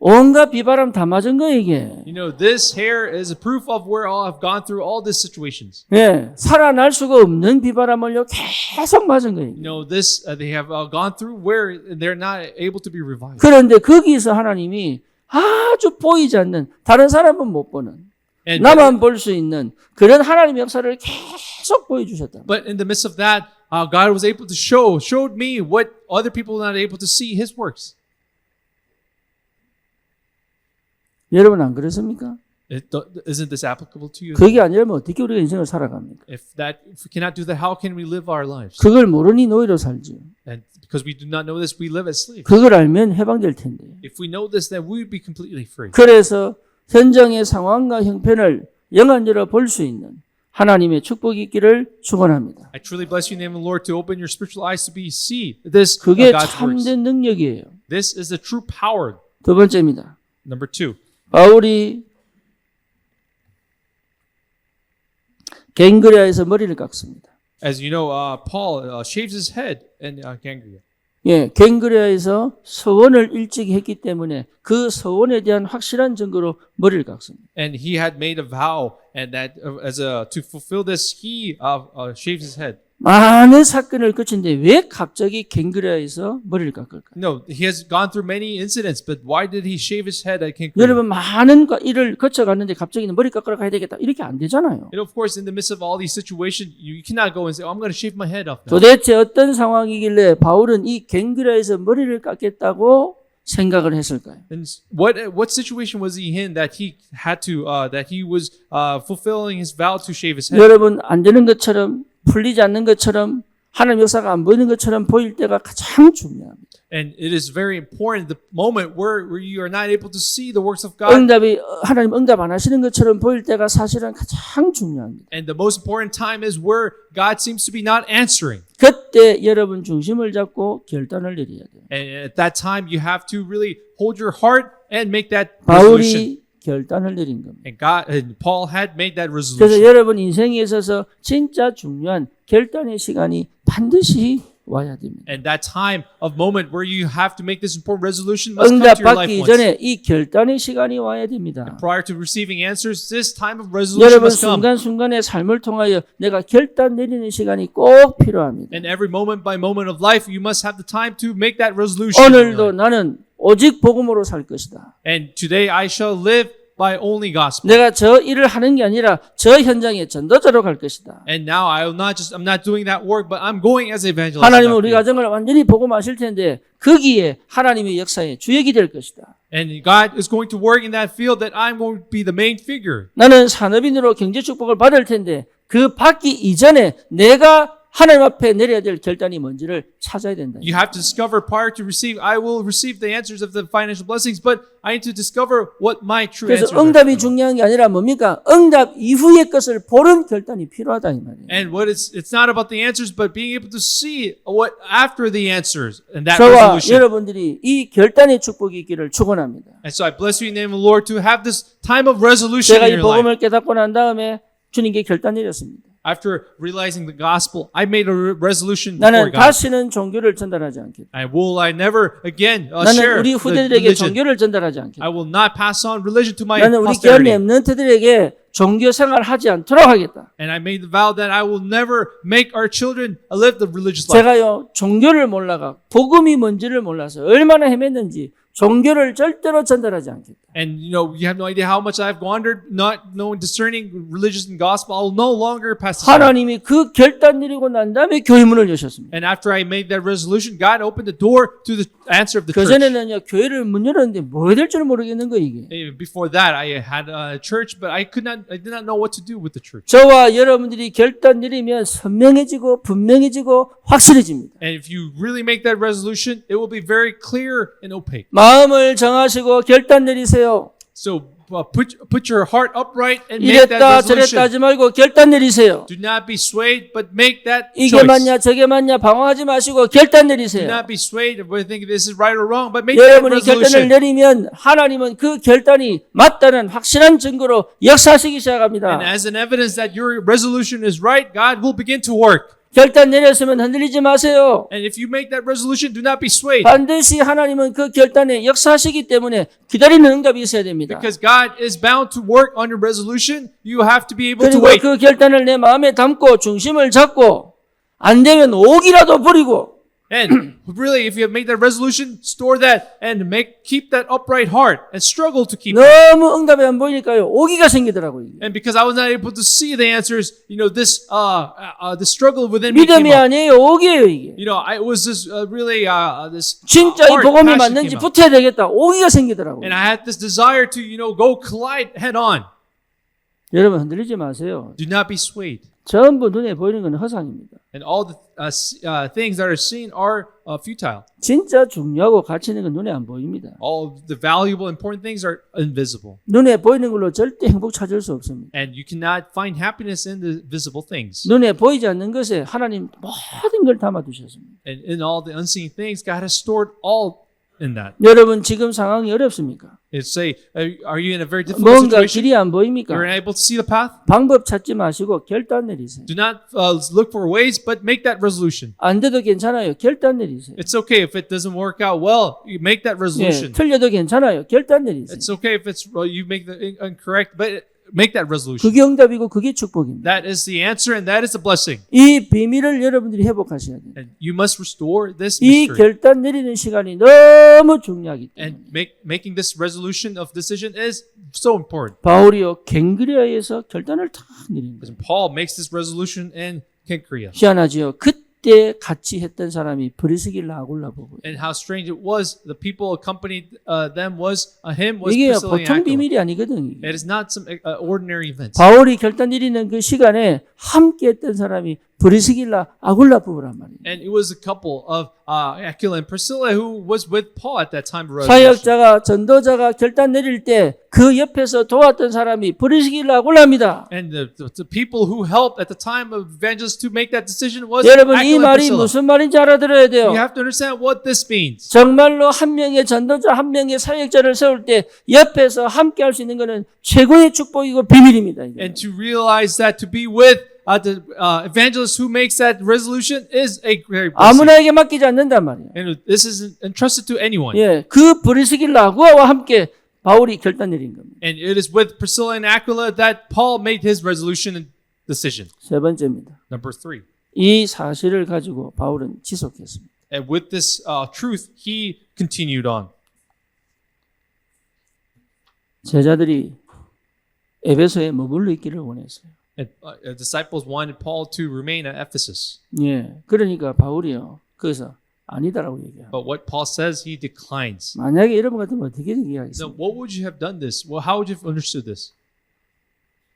온갖 비바람 다 맞은 거예요 이게. You know, this hair is a proof of where I've gone through all these situations. 예, 살아날 수가 없는 비바람을요 계속 맞은 거예요. You know, this they have gone through where they're not able to be revived. 그런데 거기서 하나님이 아주 보이지 않는 다른 사람은 못 보는 And 나만 볼 수 있는 그런 하나님의 역사를 계속 보여주셨다. but in the midst of that, God was able to showed me what other people were not able to see, His works. 여러분 안 그렇습니까? Isn't this applicable to you? 그게 아니라면 어떻게 우리가 인생을 살아갑니까? If we cannot do that, how can we live our lives? 그걸 모르니 노예로 살죠. And because we do not know this, we live as slaves. 그걸 알면 해방될 텐데. If we know this, then we would be completely free. 그래서 현장의 상황과 형편을 영안열어 볼 수 있는 하나님의 축복이 있기를 축원합니다. I truly bless you in the name of the Lord to open your spiritual eyes to see this 그게 God's works. 참된 능력이에요. This is the true power. 두 번째입니다. Number 2. 바울이 갱그레아에서 머리를 깎습니다. As you know, Paul shaves his head in Gangria. 예, 갱그레아에서 서원을 일찍 했기 때문에 그 서원에 대한 확실한 증거로 머리를 깎습니다. And he had made a vow, and that to fulfill this, he shaves his head. 많은 사건을 거친데 왜 갑자기 갱그레아에서 머리를 깎을까? No, he has gone through many incidents, but why did he shave his head at King? 여러분 많은 일을 거쳐갔는데 갑자기 머리 깎으러 가야 되겠다 이렇게 안 되잖아요. And of course, in the midst of all these situations, you cannot go and say, "Oh, I'm going to shave my head off now." 도대체 어떤 상황이길래 바울은 이 갱그레아에서 머리를 깎겠다고 생각을 했을까요? And what situation was he in that he had to that he was fulfilling his vow to shave his head? 여러분 안 되는 것처럼 풀리지 않는 것처럼 하나님 역사가 안 보이는 것처럼 보일 때가 가장 중요합니다. And it is very important the moment where you are not able to see the works of God. 하나님 응답 안 하시는 것처럼 보일 때가 사실은 가장 중요합니다. And the most important time is where God seems to be not answering. 그때 여러분 중심을 잡고 결단을 내려야 돼요. And at that time, you have to really hold your heart and make that resolution. 바울이 결단을 내린 겁니다. And Paul had made that 그래서 resolution. 여러분 인생에 있어서 진짜 중요한 결단의 시간이 반드시 와야 됩니다. And that time of moment where you have to make this important resolution must come to your life 응답받기 once. 전에 이 결단의 시간이 와야 됩니다. Prior to receiving answers, this time of resolution 여러분 must come. 순간순간의 삶을 통하여 내가 결단 내리는 시간이 꼭 필요합니다. And every moment by moment of life, you must have the time to make that resolution. in your 오늘도 life. 나는 오직 복음으로 살 것이다. And today I shall live by only gospel. 내가 저 일을 하는 게 아니라 저 현장에 전도자로 갈 것이다. And now I'm not doing that work, but I'm going as evangelist. 하나님은 우리 가정을 완전히 복음하실 텐데 거기에 하나님의 역사의 주역이 될 것이다. And God is going to work in that field that I'm going to be the main figure. 나는 산업인으로 경제 축복을 받을 텐데 그 받기 이전에 내가 하나님 앞에 내려야 될 결단이 뭔지를 찾아야 된다. You have to discover prior to receive, I will receive the answers of the financial blessings, but I need to discover what my true 그래서 answers are. 응답이 중요한 게 아니라 뭡니까? 응답 이후의 것을 보는 결단이 필요하다 이 말이에요. And it's not about the answers, but being able to see what after the answers and that 저와 resolution. 여러분들이 이 결단의 축복이 있기를 축원합니다. And so I bless you in the name of the Lord to have this time of resolution 제가 이 in your life. 복음을 깨닫고 난 다음에 주님께 결단 내렸습니다. After realizing the gospel, I made a resolution 나는 before God. 다시는 종교를 전달하지 않겠다. I never again 나는 share 우리 the 후대들에게 religion. 종교를 전달하지 않겠다. I will not pass on religion to my 나는 우리 교회 posterity. 렘넌트들에게 종교 생활하지 않도록 하겠다. And I made the vow that I will never make our children live the religious life. 제가요 종교를 몰라가 복음이 뭔지를 몰라서 얼마나 헤맸는지 종교를 절대로 전달하지 않겠다. And you have no idea how much I've wandered, not knowing, discerning religious and gospel. I will no longer pass this on. 하나님이 그 결단 내리고 난 다음에 교회 문을 여셨습니다. And after I made that resolution, God opened the door to the answer of the 그 church. 전에는요 교회를 문 열었는데 뭐 해야 될 줄 모르겠는 거 이게. Before that, I had a church, but I did not know what to do with the church. 저와 여러분들이 결단 내리면 선명해지고 분명해지고 확실해집니다. And if you really make that resolution, it will be very clear and opaque. 마음을 정하시고 결단 내리세요. So put your heart upright and make that 이랬다 저랬다 resolution. 하지 말고 결단 내리세요. Do not be swayed, but make that 이게 choice. 맞냐 저게 맞냐 방황하지 마시고 결단 Do 내리세요. not be swayed if we think this is right or wrong, but make that 여러분이 결단을 resolution. 내리면 하나님은 그 결단이 맞다는 확실한 증거로 역사하시기 시작합니다. And as an evidence that your resolution is right, God will begin to work. 결단 내렸으면 흔들리지 마세요. And if you make that resolution, do not be swayed. 반드시 하나님은 그 결단에 역사하시기 때문에 기다리는 응답이 있어야 됩니다. Because God is bound to work on your resolution, you have to be able to 그리고 wait. 그 결단을 내 마음에 담고 중심을 잡고 안 되면 옥이라도 버리고 And really, if you have made that resolution, store that and keep that upright heart and struggle to keep it. 너무 응답이 안 보이니까요 오기가 생기더라고요. And because I was not able to see the answers, this struggle within me came 믿음이 up. 아니에요 오기예요 이게. It was just really this 진짜 이 heart 복음이 passion 맞는지 came up. 붙어야 되겠다 오기가 생기더라고요. And I had this desire to go collide head on. 여러분 흔들리지 마세요. Do not be swayed. 전부 눈에 보이는 건 허상입니다. And all the things that are seen are futile. 진짜 중요하고 가치 있는 건 눈에 안 보입니다. All the valuable, important things are invisible. 눈에 보이는 걸로 절대 행복 찾을 수 없습니다. And you cannot find happiness in the visible things. 눈에 보이지 않는 것에 하나님 모든 걸 담아두셨습니다. And in all the unseen things, God has stored all in that. 여러분 지금 상황이 어렵습니까? It's say, are you in a very difficult 뭔가 situation? 길이 안 보입니까? You're unable to see the path? 방법 찾지 마시고 결단 내리세요. Do not look for ways, but make that resolution. 안 돼도 괜찮아요. 결단 내리세요. It's okay if it doesn't work out well. You make that 예, resolution. 틀려도 괜찮아요. 결단 내리세요. It's okay if you make the incorrect, but make that resolution. 그게 응답이고 그게 축복입니다. That is the answer, and that is the blessing. 이 비밀을 여러분들이 회복하셔야 돼요. And you must restore this 이 mystery. 결단 내리는 시간이 너무 중요하기 때문에 And making this resolution of decision is so important. 바울이요 갱그레아에서 결단을 탁 내린 Because 거예요. Paul makes this resolution in Cenchrea. 희한하지요. 그때 같이 했던 사람이 브리스길라 아굴라 보고 And how strange it was, the people accompanied them was him was 이게 Priscilla and 보통 Aquila. 비밀이 아니거든. 이게. It is not some ordinary event. 바울이 결단 내리는 그 시간에 함께 했던 사람이 브리스길라 아굴라 부부란 말이에요. And it was a couple of Aquila and Priscilla who was with Paul at that time of resurrection. 사역자가 전도자가 결단 내릴 때 그 옆에서 도왔던 사람이 브리스길라 아굴라입니다. And the people who helped at the time of evangelists to make that decision was 여러분 이 Aquila and 말이 Priscilla. 무슨 말인지 알아들어야 돼요. You have to understand what this means. 정말로 한 명의 전도자, 한 명의 사역자를 세울 때 옆에서 함께 할 수 있는 것은 최고의 축복이고 비밀입니다. 이게. And to realize that to be with the evangelist who makes that resolution is a great blessing. 아무나에게 맡기지 않는단 말이에요. And this is entrusted to anyone. 예, 그 브리스길라 아굴라와 함께 바울이 결단 내린 겁니다. And it is with Priscilla and Aquila that Paul made his resolution and decision. 세 번째입니다. Number 3. 이 사실을 가지고 바울은 지속했습니다. And with this truth, he continued on. 제자들이 에베소에 머물러 있기를 원했어요. And disciples wanted Paul to remain at Ephesus. 예, 그러니까 바울이요. 거기서 아니다라고 얘기해요. But what Paul says, he declines. 만약에 여러분 같으면 어떻게 So 얘기하겠어요? what would you have done this? Well, how would you have understood this?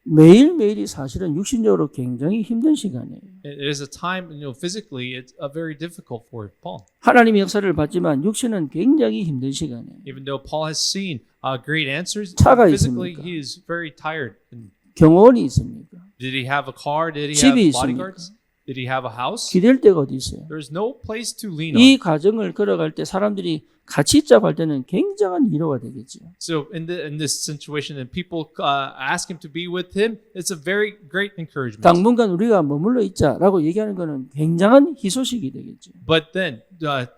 매일매일이 사실은 육신적으로 굉장히 힘든 시간이에요. It is a time, physically, it's very difficult for Paul. 하나님의 역사를 봤지만 육신은 굉장히 힘든 시간이에요. Even though Paul has seen great answers, 차가 physically 있습니까? he is very tired. And 경호원이 있습니까? did he have a car? Did he 집이 have bodyguards? 있습니까? Did he have a house? 기댈 데가 어디 있어요? There's no place to lean on. 이 과정을 걸어갈 때 사람들이 같이 있자고 할 때는 굉장한 위로가 되겠죠. So in this situation, and people ask him to be with him, it's a very great encouragement. 당분간 우리가 머물러 있자라고 얘기하는 것은 굉장한 희소식이 되겠죠. But then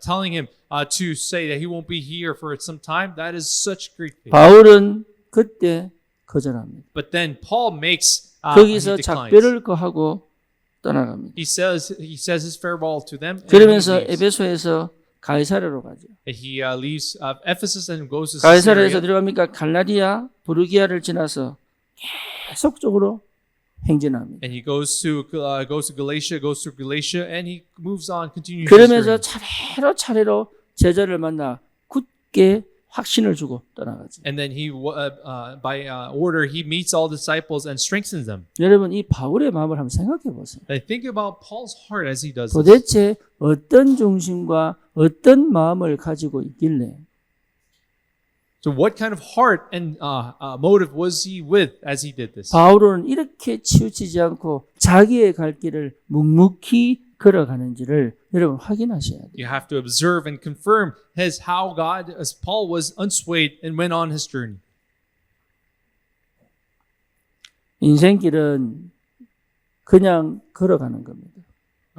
telling him to say that he won't be here for some time, that is such great faith. 바울은 그때 거절합니다. But then Paul makes he 거기서 declines. 작별을 거하고 떠나갑니다. He says his farewell to them. And 그러면서 he leaves. 에베소에서 가이사랴로 가죠. He leaves Ephesus and goes to 가이사랴에서 Caesarea. 들어갑니까? 갈라디아, 부르기아를 지나서 계속적으로 행진합니다. And he goes to Galatia, goes through Galatia, and he moves on, continues. his 그러면서 journey. 차례로 제자를 만나 굳게 확신을 주고 떠나가죠. And then he, by order, he meets all disciples and strengthens them. 여러분 이 바울의 마음을 한번 생각해 보세요. I think about Paul's heart as he does this. 도대체 어떤 중심과 어떤 마음을 가지고 있길래 So what kind of heart and motive was he with as he did this? 바울은 이렇게 치우치지 않고 자기의 갈 길을 묵묵히 걸어가는지를 여러분 확인하셔야 돼요. You have to observe and confirm how God, as Paul was unswayed and went on his journey. 인생길은 그냥 걸어가는 겁니다.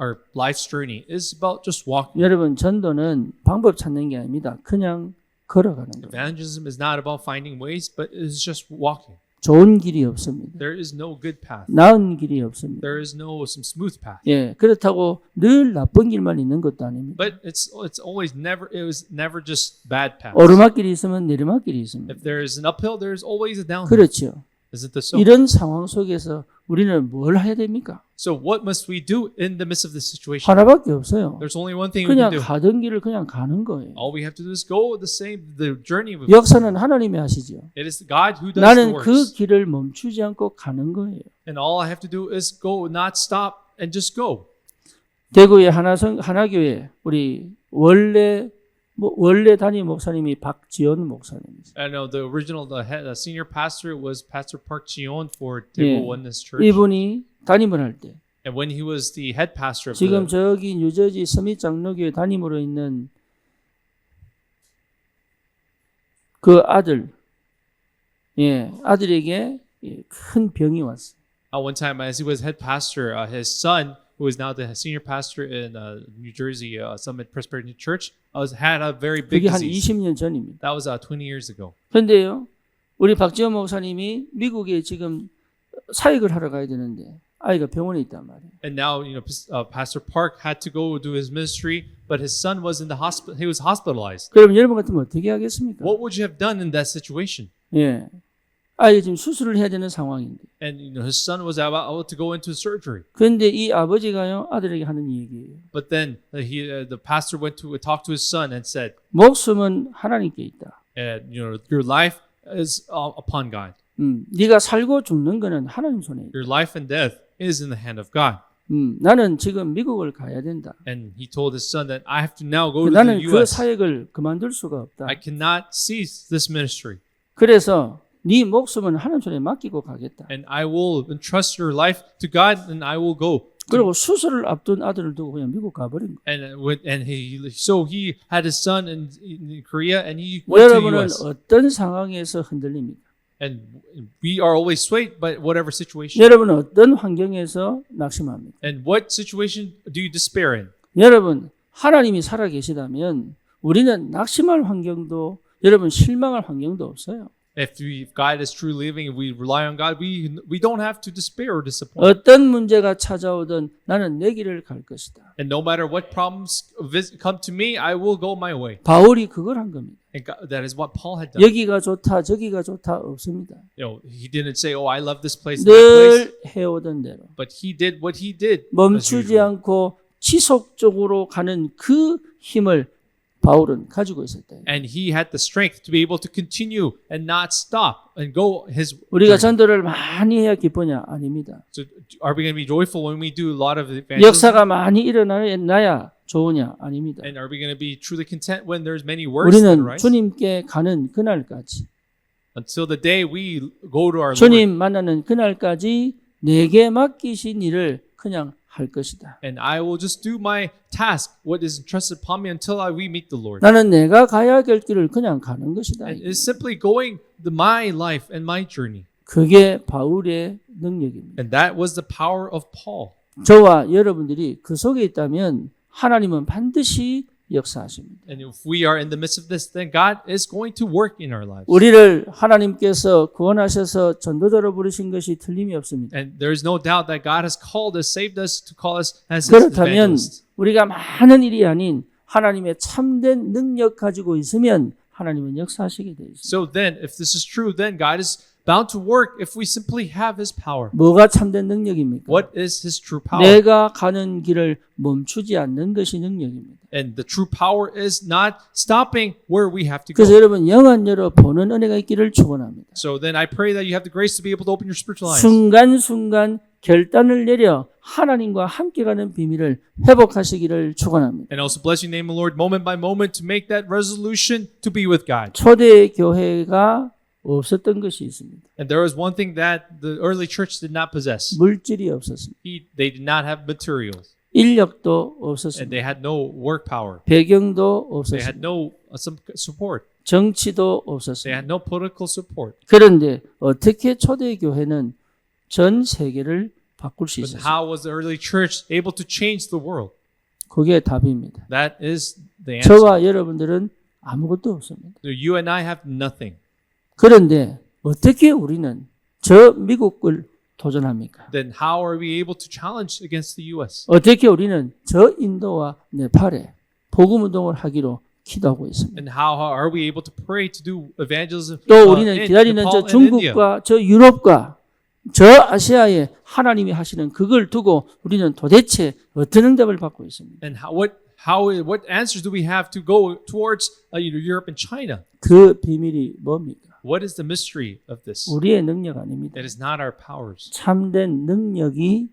Our life's journey is about just walking. 여러분 전도는 방법 찾는 게 아닙니다. 그냥 걸어가는 겁니다. Evangelism is not about finding ways, but it is just walking. 좋은 길이 없습니다. There is no good path. 나은 길이 없습니다. There is no some smooth path. 예, 그렇다고 늘 나쁜 길만 있는 것도 아닙니다. But it was never just bad paths. 오르막길이 있으면 내리막길이 있습니다. If there is an uphill, there is always a downhill. 그렇죠. Isn't this so? 이런 상황 속에서 우리는 뭘 해야 됩니까? So what must we do in the midst of this situation? 하나밖에 없어요. There's only one thing we 그냥 can do. 가던 길을 그냥 가는 거예요. All we have to do is go the journey with 역사는 하나님이 하시죠. It is God who does the 나는 그 works. 길을 멈추지 않고 가는 거예요. And all I have to do is go, not stop, and just go. 대구의 하나교회 우리 원래 담임 목사님이 박지원 목사님이세요. I know the original, the senior pastor was Pastor Park Ji-on for Daegu Oneness Church. 이분이 담임을 할 때 And when he was the head pastor of 지금 the, 저기 뉴저지 서밋 장로교회 담임으로 있는 그 아들에게 큰 병이 왔어요. one time as he was head pastor, his son, who is now the senior pastor in New Jersey Summit Presbyterian Church, had a very big 그게 한 disease. 20년 전입니다. That was 20 years ago. 그런데요, 우리 박지원 목사님이 미국에 지금 사역을 하러 가야 되는데 아이가 병원에 있단 말이에요. And now, Pastor Park had to go do his ministry, but his son was in the hospital. He was hospitalized. 그럼 여러분 같으면 어떻게 하겠습니까? What would you have done in that situation? 예, 아이가 지금 수술을 해야 되는 상황인데. And his son was about to go into surgery. 그런데 이 아버지가요 아들에게 하는 얘기예요. But then the pastor went to talk to his son and said, 목숨은 하나님께 있다. your life is upon God. 네가 살고 죽는 거는 하나님 손에 있다. Your life and death is in the hand of God. 나는 지금 미국을 가야 된다. And he told his son that I have to now go to the 나는 그 U.S. 사역을 그만둘 수가 없다. I cannot cease this ministry. 그래서 네 목숨은 하나님 손에 맡기고 가겠다. And I will entrust your life to God, and I will go. 그리고 수술을 앞둔 아들을 두고 그냥 미국 가버린 거예요. So he had his son in Korea, and he went to the 여러분은 U.S. 어떤 상황에서 흔들립니까? And we are always swayed by whatever situation. 여러분은 어떤 환경에서 낙심합니까? And what situation do you despair in? 여러분 하나님이 살아 계시다면 우리는 낙심할 환경도 여러분 실망할 환경도 없어요. If God is truly living, if we rely on God, we don't have to despair or disappoint. 어떤 문제가 찾아오든 나는 내 길을 갈 것이다. And no matter what problems come to me, I will go my way. 바울이 그걸 한 겁니다. And that is what Paul had done. 여기가 좋다 저기가 좋다 없습니다. He didn't say, "Oh, I love this place, and that place," 늘 해오던 대로 but he did what he did. as 멈추지 usual. 않고 지속적으로 가는 그 힘을 바울은 가지고 있었다. And he had the strength to be able to continue and not stop and go his 우리가 journey. 전도를 많이 해야 기쁘냐? 아닙니다. So are we going to be joyful when we do a lot of evangelism? 역사가 많이 일어나야 좋으냐? 아닙니다. And are we going to be truly content when there's many words that 우리는 arise? 주님께 가는 그날까지 Until the day we go to our Lord. 주님 만나는 그날까지 내게 맡기신 일을 그냥 할 것이다. And I will just do my task, what is entrusted upon me until we meet the Lord. 나는 내가 가야 될 길을 그냥 가는 것이다. And it's simply going my life and my journey. 그게 바울의 능력입니다. And that was the power of Paul. 저와 여러분들이 그 속에 있다면 하나님은 반드시 역사하십니다. And if we are in the midst of this, then God is going to work in our lives. 우리를 하나님께서 구원하셔서 전도자로 부르신 것이 틀림이 없습니다. And there is no doubt that God has called us, saved us to call us as His 그렇다면 evangelists. 우리가 많은 일이 아닌 하나님의 참된 능력 가지고 있으면 하나님은 역사하시게 되어 있습니다. So then, if this is true, then God is bound to work if we simply have His power. 뭐가 참된 능력입니까? What is His true power? 내가 가는 길을 멈추지 않는 것이 능력입니다. And the true power is not stopping where we have to 그래서 go. 여러분 영안 열어 보는 은혜가 있기를 축원합니다. So then I pray that you have the grace to be able to open your spiritual eyes. 순간순간 결단을 내려 하나님과 함께 가는 비밀을 회복하시기를 축원합니다. And also bless your name, O Lord, moment by moment to make that resolution to be with God. 초대 교회가 없었던 것이 있습니다. And there was one thing that the early church did not possess. 물질이 없었습니다. They did not have materials. 인력도 And 없었습니다. they had no work power. 배경도 They had 없었습니다. no some support. 정치도 They 없었습니다. had no political support. 그런데 어떻게 초대 교회는 전 세계를 바꿀 수 But 있었어요? how was the early church able to change the world? 그게 답입니다. That is the answer. 저와 여러분들은 아무것도 없습니다. You and I have nothing. 그런데 어떻게 우리는 저 미국을 도전합니까? Then how are we able to challenge against the U.S.? 어떻게 우리는 저 인도와 네팔에 복음 운동을 하기로 기도하고 있습니다. And how are we able to pray to do evangelism 또 우리는 in 기다리는 Nepal 저 and India? 중국과 저 유럽과 저 아시아에 하나님이 하시는 그걸 두고 우리는 도대체 어떤 응답을 받고 있습니다. And what answers do we have to go towards Europe and China? 그 비밀이 뭡니까? What is the mystery of this? 우리의 능력 아닙니다. It is not our powers. 참된 능력이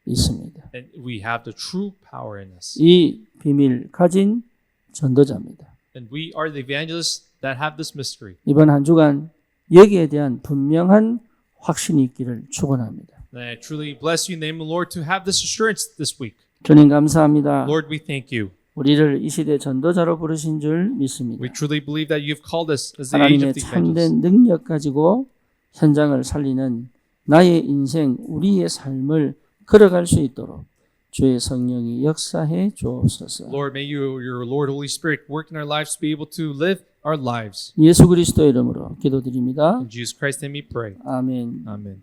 있습니다. And we have the true power in us. 이 비밀 가진 전도자입니다. And we are the evangelists that have this mystery. 이번 한 주간 여기에 대한 분명한 확신이 있기를 축원합니다. And I truly bless you in the name of the Lord to have this assurance this week. 주님 감사합니다. Lord, we thank you. 우리를 이 시대 전도자로 부르신 줄 믿습니다. We truly believe that you've called us as the age 하나님의 of the evangelists. 참된 능력 가지고 현장을 살리는 나의 인생, 우리의 삶을 걸어갈 수 있도록 주의 성령이 역사해 주옵소서. Lord, may your Lord Holy Spirit work in our lives to be able to live our lives. 예수 그리스도 이름으로 기도드립니다. In Jesus Christ's name we pray. 아멘. Amen.